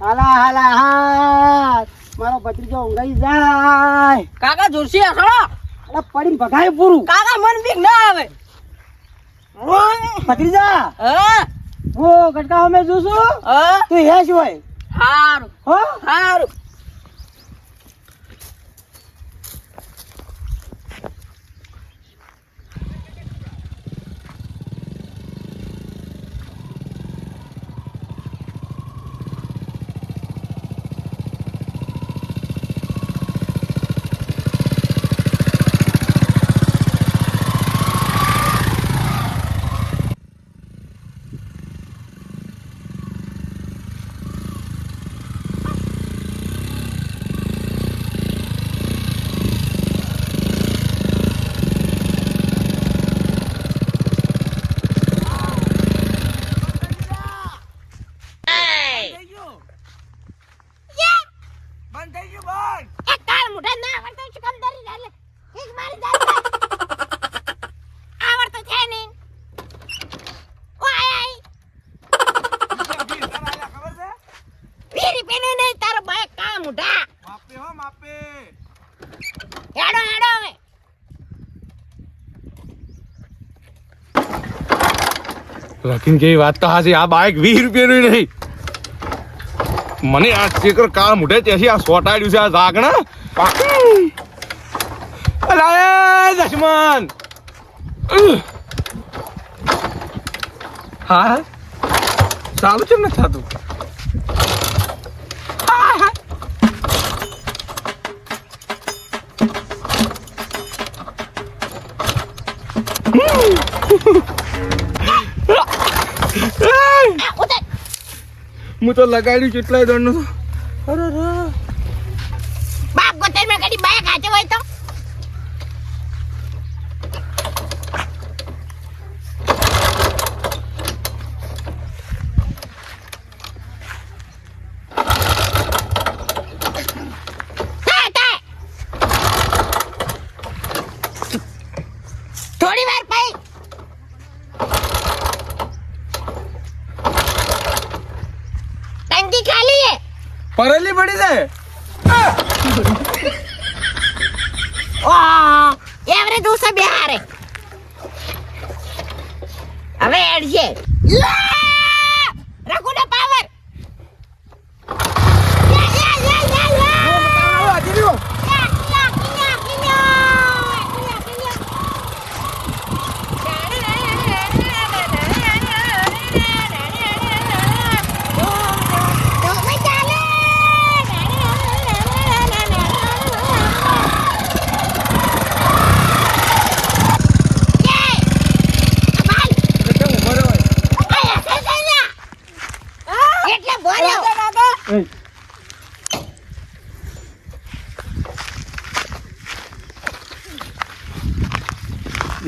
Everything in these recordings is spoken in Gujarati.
હાલા હાલા હાથ મારો ભત્રીજો ઊંઘાઈ જાય. કાકા જોશી હસડો. અરે પડીને ભગાય પૂરું. કાકા મન બીક ના આવે. ભત્રીજા હા હું ગટકા અમે જોશું. હા તું હે શું હોય હારું હો હારું. લખીન કેવી વાત તો હાજી. આ બાઈક 20 રૂપિયાનું નહીં. મને આ ચેકર કાળ મુઠે ત્યાંથી આ સોટાડ્યું છે આ ઝાકણા. અરે દશમન હા ચાલુ છે ને થતું. હું તો લગાડ્યું કેટલાય દંડ નું. અરે બાપ ગોતર માં કદી બાઈક હાચે હોય તો થોડી વાર ભાઈ ટંકી ખાલી હે પરેલી પડી જાય. એવરે દોસે બિહારે હવે એડજે રઘુના પાવર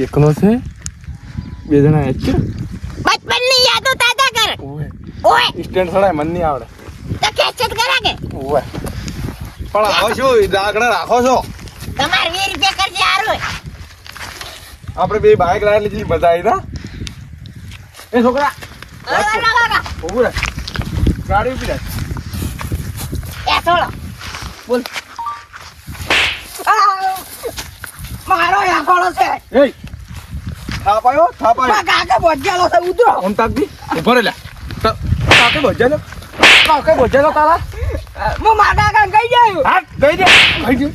એકલો છે બે જણા એક છે. બચપનની યાદો તાજા કર. ઓય ઓય સ્ટેન્ડ સડાય મન નહીં આવડે. તો કેચેટ કરા કે ઓય પણ આવો શું ડાગડા રાખો છો. તમાર 20 રૂપિયા કરજે હારું. આપણે બે બાઈક લાવી લીધી મજા આવી ના. એ છોકરા ઉભું રહે ગાડી ઉભી રહે. એ થોડો બોલ મારો યાકોળો છે. એ થાપાયો થાપાયો કાકા બોજ્યાલો છે ઉતરો. ઓમ તાકદી ઉભો રે લે. કાકે ભજ્યા કાકે ભજ્યા તારા. હું માડા કાન કઈ જાયું. હા ગઈ દે ગઈ દે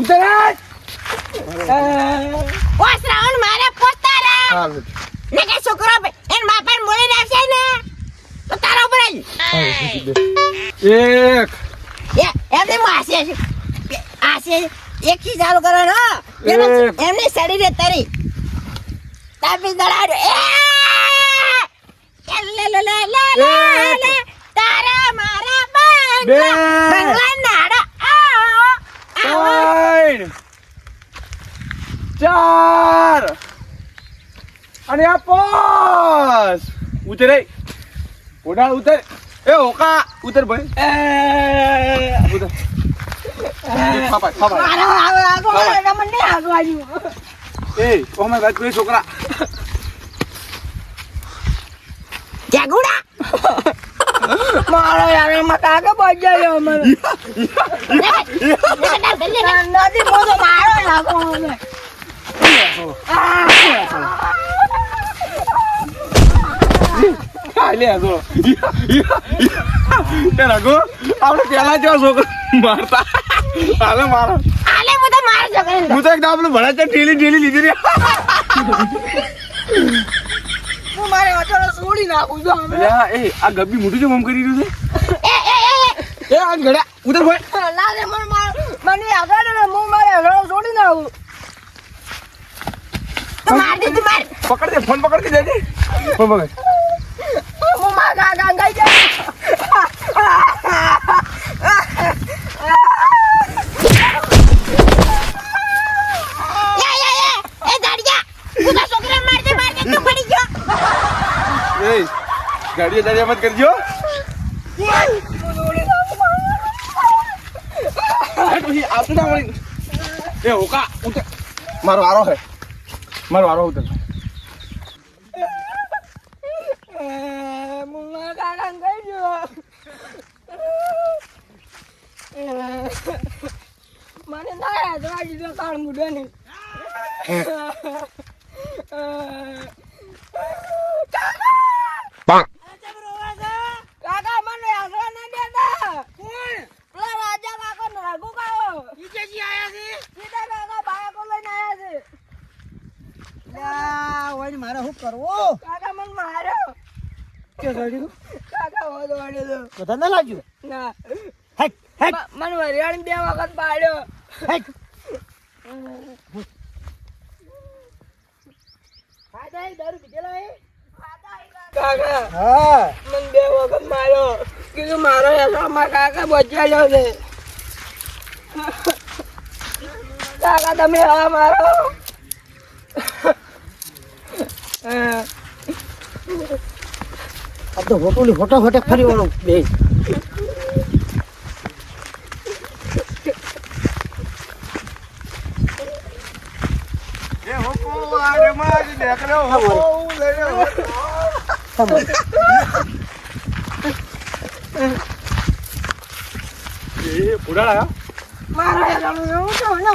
ઉતર. ઓ શ્રાવણ મારા પોતારા હા ને કે છોકરો એન બાપાને મોળી નાખશે ને તો તારા ઉપર એક એમને માસે આસે એક થી ચાલુ કરવાનો એમને શરીરે તરી તાપી દડાડો એ લે લે લે લે લે તારા મારા બંગલા નાડા ત્રણ ચાર અને આ પાંચ. ઉતરે ઉડાડ ઉતર. એ ઓકા ઉતર ભાઈ. ઉતર થાપાય થાપાય. મારો આગો મને આગો આવ્યું. એ ઓ માય વાત કોઈ છોકરા જાગુડા મારો યાર એમાં કાકા બજાઈ ગયો મને નથી મોટો મારો લાગો મને લે જો એ રઘુ આપણે પેલા જેવા છોકરા મારતા હાલે મારો આલે હું તો માર જગન હું તો એકદમ આપણે ભણા છે ઢીલી લીધી રે હું મારે અચાનક છોડી નાખું છું એ આ ગબ્બી મોટું છે મમ કરી રહ્યું છે આ ગડા ઉધર ભાઈ ના રે મને આગળ હું મારે આગળ છોડી નાખું તો માર દે તું માર પકડ દે ફોન પકડ કે જલ્દી ફોન પકડ હું માર ગાગા ગઈ જાય એ દાડિયા તું તો છોકરા માર દે તું પડી ગયો એ ગાડી મત કરજો આવતું ના મળી એ હોકા ઉતર મારો વારો હે મારો વારો ઉતર મુમ્મા કાકા ગઈ ગયો મને ના યાદ રાખી દો કાળ મુડો ને કાકા મને આગળ ના દેતા કોણ પેલા રાજા કાકા ને રઘુ કાકો નીચેથી આયા છે સીધા કાકા બાયકો લઈને આયા છે ઓય મારે શું કરવું કાકા મને માર્યો કે ગાડી કાકા વધુ વાળ્યો બધા ના લાગ્યું ના હેટ હેટ મને વરિયાળી 2 વખત પાડ્યો હેટ કાકા હા મને 2 વખત માર્યો કીધું મારો હેસામાં કાકા બચાવ્યો છે કાકા તમે હા મારો આ તો હોટોલી હોટે ફરી વાળું બે એ હોકો આગે માજ દેખ લો હો લે લે એ પુડાળા મારો હેસામાં એવું તો ને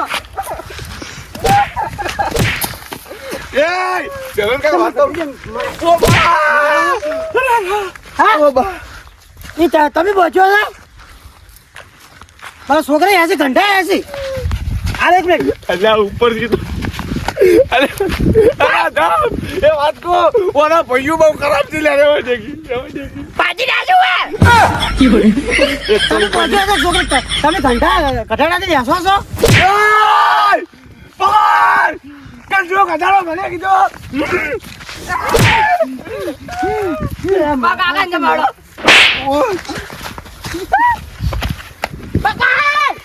એ જગન કા વાત ઓ બા હા ઓ બા તમે બચો ને મારા છોકરા અહીંયા છે ઘંટા આવ્યા છે અરે એક મિનિટ અલ્યા ઉપર થી અરે દામ એ વાત કો ઓના ભઈઓ બહુ ખરાબ થી લે રે પાજી ડાલુ હે તમે બચો તો છોકરા તમે ઘંટા કઠાડાથી બેસો છો પાર કલ જો ગધાડો મને કીધો કાકા ને મારો પકડ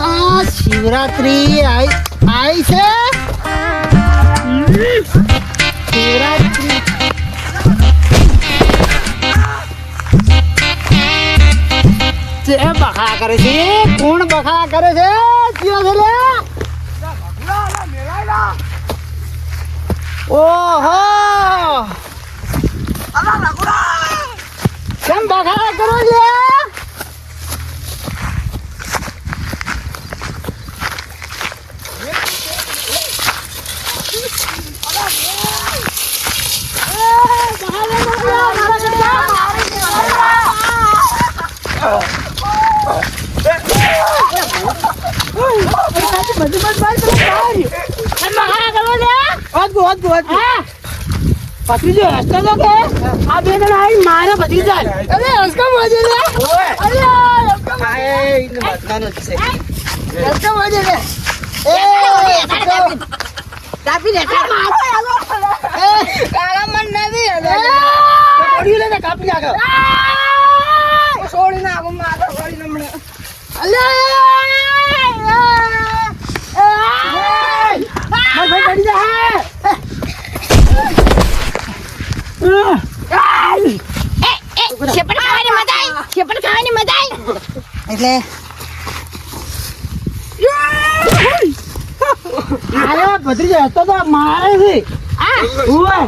આ શિવરાત્રી આઈ છે શિવરાત્રી તે બખા કરે છે કોણ બખા કરે છે કયો છે લે ઓહો કેમ બખા કરો લે પત્રીજો હસતો તો કે આ બે જણા આવી મારે બધી જાય અરે હસકા મજે લે અરે હસકા મજે લે કાપી લે મારો યાલો કાકા મન નથી છોડી લે કાપી નાખો છોડી નાખું માથા છોડી નમણે અલે માર ભાઈ પડી જા શેપડ ખાવાની મજા આવી એટલે મારા ભત્રીજો હસતો તો મારે છે ઓય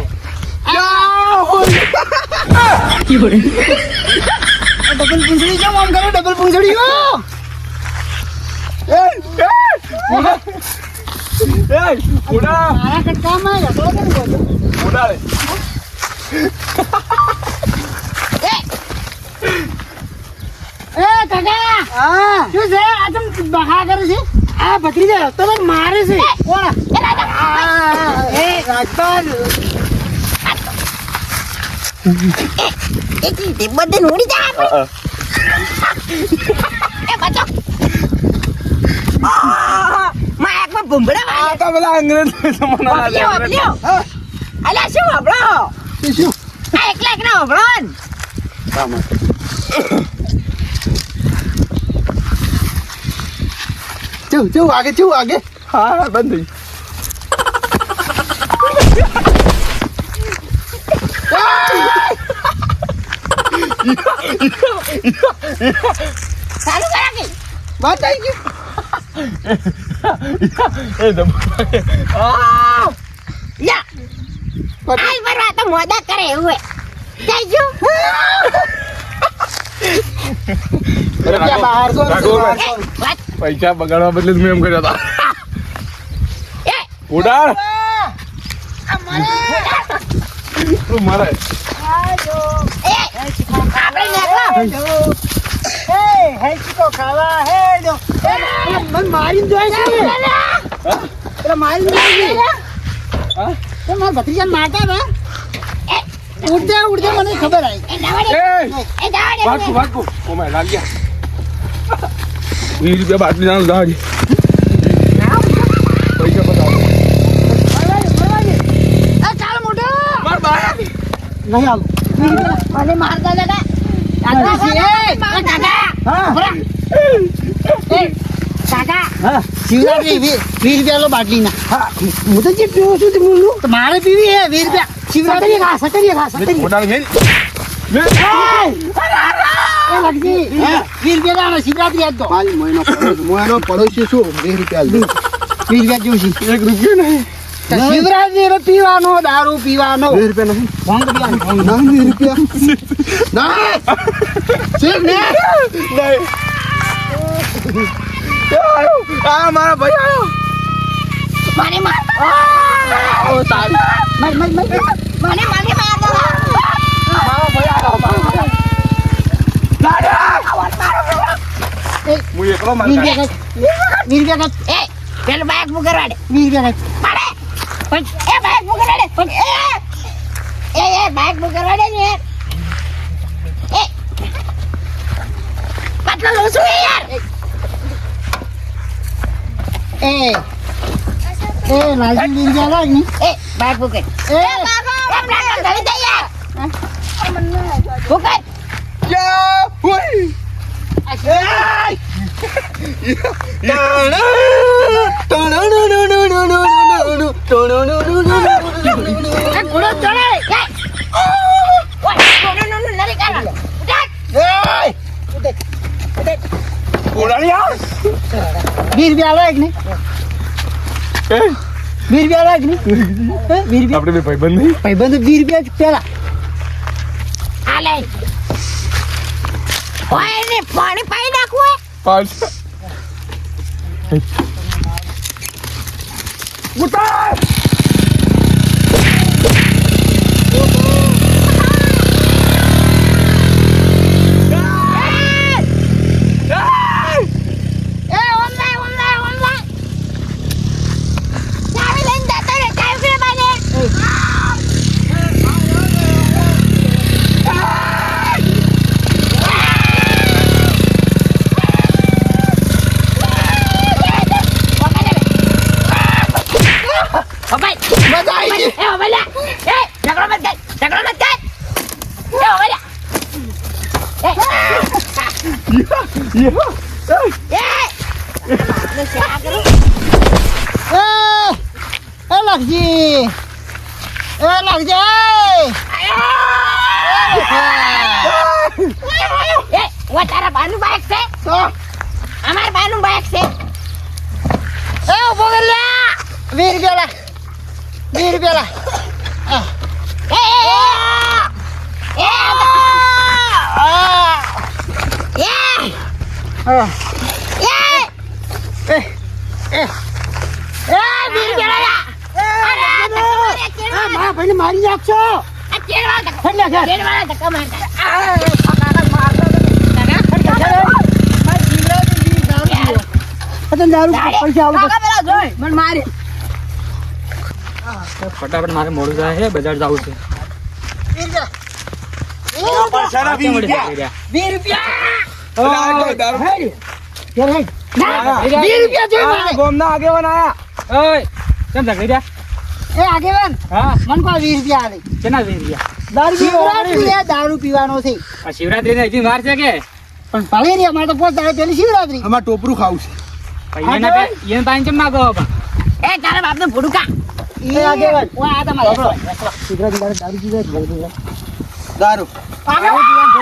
ડબલ પૂંછડી કેમ આમ કરે ડબલ પૂંછડી મારા કટકામાં ઝઘડો કેમ બોલો એ કાકા હા શું છે આ તમ બહા કરે છે આ ભત્રીજો હસતો તો મારે છે કોણ એ રાજપાલ એક રીતે બધે ઉડી જા એ બચો માયા કો ભૂંબડા આ તો બધા અંગ્રેજ જમાના વાપલ્યો અલ્યા શું વાપરો શું આ એકલા એકલા વાપરો ચુ આગે હા બંધ થઈ ચાલુ કરા કે વાત આવી ગઈ એ દબાઈ યા આઈ બરવા તો મોદા કરે એવું હે જઈજો રૂપિયા 1200 વાત પૈસા બગાડવા બદલે મેં એમ કર્યા હતા એ ઉડાડ અમારે તું મારે એ આપણે નેકળો મને મારીને જોઈ છે પેલા મારીને જોઈ છે મારા ભત્રીજાને મારતા હતા ઉડતે મને ખબર આવી એ દાવડે એ એ દાવડે વાગુ ઓ માય લાગ ગયા 20 રૂપિયા બાટલી ના દાડી પૈસા બતાવો ચાલો મોટો માર બાયા નહીં આવું મને મારતા લગા કાકા હા કાકા હા શિવરાત્રી 20 રૂપિયા બાટલી ના હા હું તો જે પીવું છું તે બોલું તો મારે પીવી હે 20 રૂપિયા શિવરાત્રી સકરીએ મોટાને મેલ એ લગજી 20 રૂપિયા ના શિવરાત્રી આજ તો હાલ મહિનો પડોશી છું 20 રૂપિયા 20 રૂપિયા જેવું છે 1 રૂપિયો નહીં શિવરાત્રી એટલે પીવાનો દારૂ પીવાનો 20 રૂપિયા નહીં ભંગ પીવાનો 20 રૂપિયા ના શેખ ને નહીં આ મારા ભાઈ આવ્યો મને માર ઓ તારી મને મારતો મારા ભાઈ આવ્યો હું એકલો 20 રૂપિયા એ પેલો બાઈક મુકરવાડે 20 રૂપિયા પાડે પણ એ બાઈક મુકરવાડે પણ એ બાઈક મુકરવાડે ને એ પાટલો લોસુ યાર એ લાલજી 20 રૂપિયા લાગ ને એ બાઈક મુકે એ આપણા ધરી દે યાર મુકે યા હુઈ ગુડો ચડે ઓય નો નરી કાનો કોડાની આ 20 રૂપિયા લાગ ને 20 રૂપિયા લાગ ને 20 રૂપિયા આપણે બે ભાઈબંધ નહીં ભાઈબંધ 20 રૂપિયા પેલા આલે ઓય ને પાણી પાઈ નાખવું પાંચ ઉતાર ચાવી લઈને જતો રે ચાવી કે બાને લાગજી તારા બાનું બાઈક છે અમાર બાનું બાઈક છે એ ઉભો કર લે 20 રૂપિયા લા 20 રૂપિયા લા મારા ભાઈને મારી નાખશો ફટાફટ મારે મોડું જાય છે બજાર જવું છે 20 રૂપિયા ગોમના આગેવાન આયા ઓય કેમ ઝઘડી રહ્યા એ આગેવાન હા મન કો 20 રૂપિયા આલે કેના 20 રૂપિયા શિવરાત્રી એ દારૂ પીવાનો છે આ શિવરાત્રી ને હજી વાર છે કે પણ ભલે રે અમારે તો પોત દાડે પેલી શિવરાત્રી અમાર ટોપરું ખાવું છે એને પાણી કેમ ના કહો એ તારા બાપને ફોડું કા એ આગેવાન ઓય આ તમારે શિવરાત્રી દાડે દારૂ પીવે દારૂ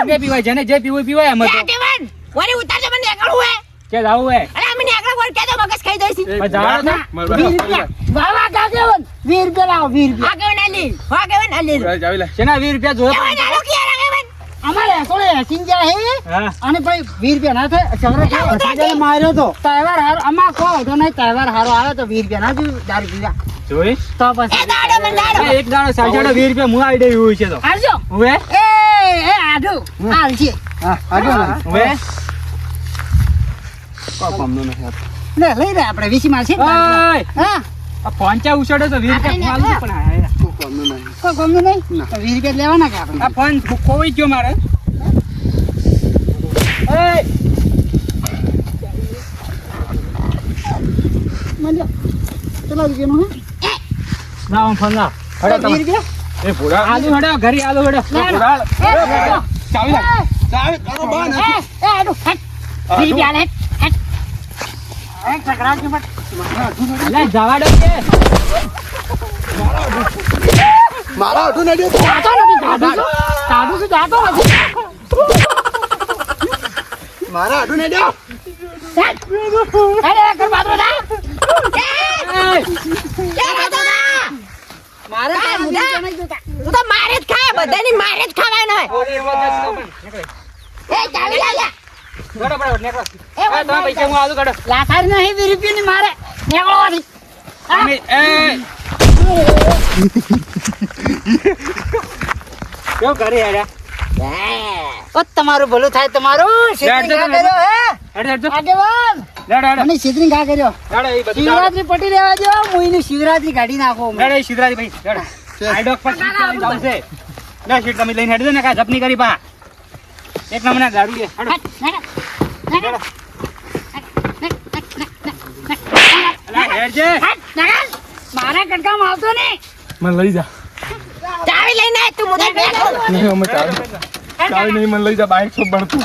જે પીવાય જેને જે પીવું પીવાય એમ તો કેવન વરી ઉતારજો મને એકડું હે કે જાવું હે અરે મને એકડું વર કે તો મગજ ખાઈ દઈશી પણ જાવ ને 20 રૂપિયા વાવા આગેવાન 20 રૂપિયા લાવો 20 રૂપિયા આ કેવન આલી હા કેવન આલી જાવી લે શેના 20 રૂપિયા જોયો કેવન આલો કે યાર કેવન અમારે એસોળે હસીંજા હે હા અને ભાઈ 20 રૂપિયા ના થાય હસીંજાને માર્યો તો તહેવાર હારો અમાર કો તો નહીં તહેવાર હારો આવે તો 20 રૂપિયા ના જોયું દારૂ પીવા જોઈ તો પછી એ દાડો મને દાડો એક દાડો 20 રૂપિયા હું આવી દેવી હોય છે તો હાલજો હવે એ આડુ હાલ છે હા આગેવાન હવે લે લઈ રે આપણે 20 માં છે ઓય હા આ ફોન ઉછળ્યો તો 20 રૂપિયા હું આલું પણ આયા કોઈ ગમ્યું નહીં તો 20 રૂપિયા લેવાના કે આપણે આ ફોન ખોવાઈ ગયો મારે મને ચલો રૂપિયાનો હે ના આમ ફોન ના હડો 20 તમે રૂપિયા એ ભોળા આલુ હડો ઘરે આલુ હડો ભોળા ચાવી લે ચાવી તારો બા નથી એ આડો હટ 20 રૂપિયા લે હટ એક ટકરા કે મત લે જવા દો કે મારા અઢું નડ્યો જાતો નથી જાતો છે જાતો નથી મારા અઢું નડ્યો અરે કર બાદરો ના મારે તો મુડી તો નહીં જોતા તું તો મારે જ ખાય બધાની મારે જ ખાવાનું હોય એ ચાવી લાગ્યા ગડો બરાબર નેકળો એ તમે પૈસા હું આલુ ગડો લાસારી નહીં 20 રૂપિયા ની મારે નીકળવાની તમે એ કેવો કરી હેડ્યા ઓ તમારું ભલું થાય તમારું શેતરી ઘા કર્યો હે હેડ આગેવાન હેડ મને શેતરી ઘા કર્યો હેડ એ બધું શિવરાત્રી પટી રહેવા દો મુઈની શિવરાત્રી કાઢી નાખો હેડ એ સિદ્ધરાજ ભાઈ હેડ આઈ ડોક પર સીટ લઈને જાવ છે લે સીટ તમે લઈને હેડજો ને કા જપની કરી પા એક નમૂના ગાડી લે હેડ હેડજે મારા કટકામાં આવતો ને મને લઈ જા ચાવી લઈને આય તું મુદા બેઠો નહીં અમે ચાવી નહીં મને લઈ જા બાઈક છો બળતું